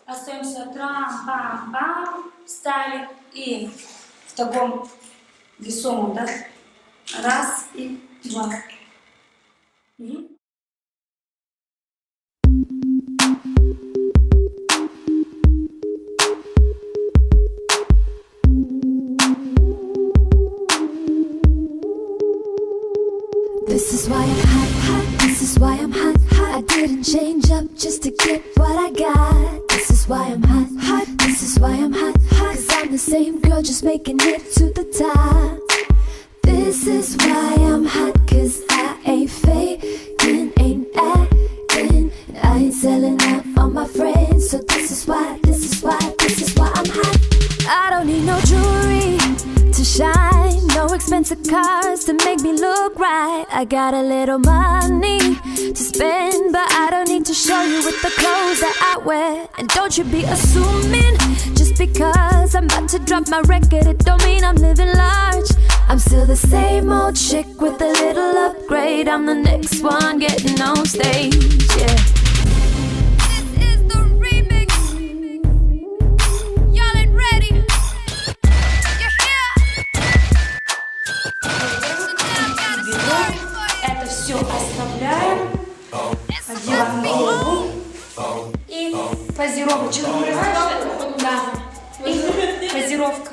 Остаемся трам-пам-пам, встали и в таком весомом, да? Раз и два. This is why I'm hot, hot. This is why I'm hot, hot. I didn't change up just to get what I got. This is why I'm hot, hot. This is why I'm hot, hot. Cause I'm the same girl just making it to the top. This is why I'm hot, cause I ain't faking, ain't acting, and I ain't selling out for my friends. So this is why, this is why, this is why I'm hot. I don't need no jewelry to shine, no expensive cars to make me look right. I got a little money to spend, but I don't need to show you with the clothes that I wear. And don't you be assuming just because I'm about to drop my record, it don't mean I'm living large. I'm still the same old chick with a little upgrade. I'm the next one getting on stage, yeah. Это все оставляем, одеваем голову и позировочка. Да, и позировка.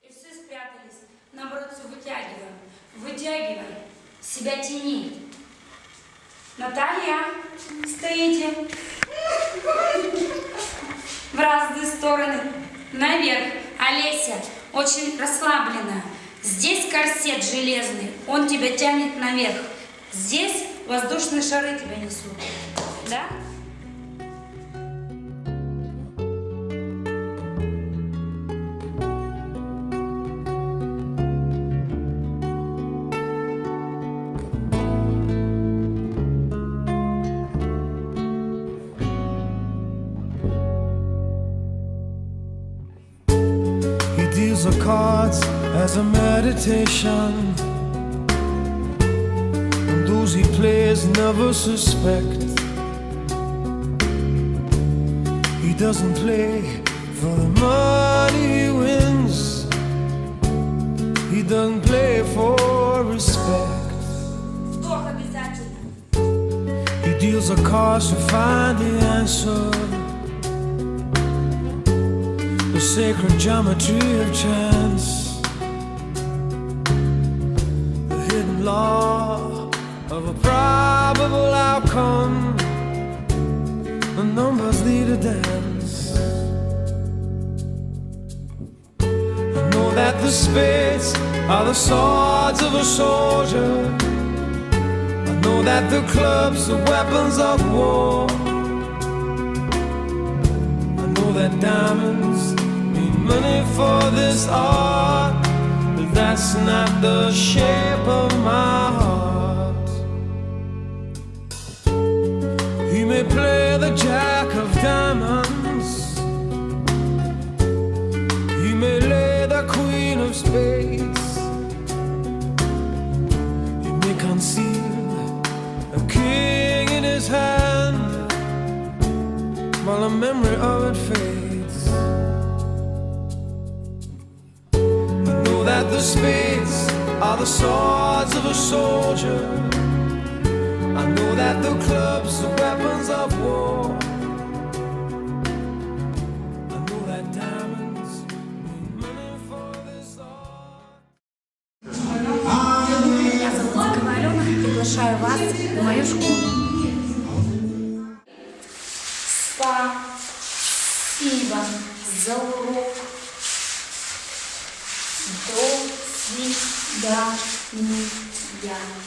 И все спрятались. Наоборот, все вытягиваем. Вытягиваем. Себя тяни. Наталья, стоите. В разные стороны. Наверх. Олеся очень расслабленная. Здесь корсет железный, он тебя тянет наверх. Здесь воздушные шары тебя несут. Да? Deals the cards as a meditation, and those he plays never suspect. He doesn't play for the money he wins, he doesn't play for respect. Вдох обязательно. He deals the cards to find the answer, the sacred geometry of chance, the hidden law of a probable outcome. The numbers lead a dance. I know that the spades are the swords of a soldier. I know that the clubs are weapons of war. I know that diamonds money for this art, but that's not the shape of my heart. He may play the jack of diamonds, he may lay the queen of spades, he may conceal a king in his hand while the memory of it fades. That the spades are the swords of a soldier. I know that the clubs are weapons of war. I know that diamonds mean money for this art. Меня зовут Закова Алена, приглашаю вас в мою школу. Спасибо за урок. До свидания.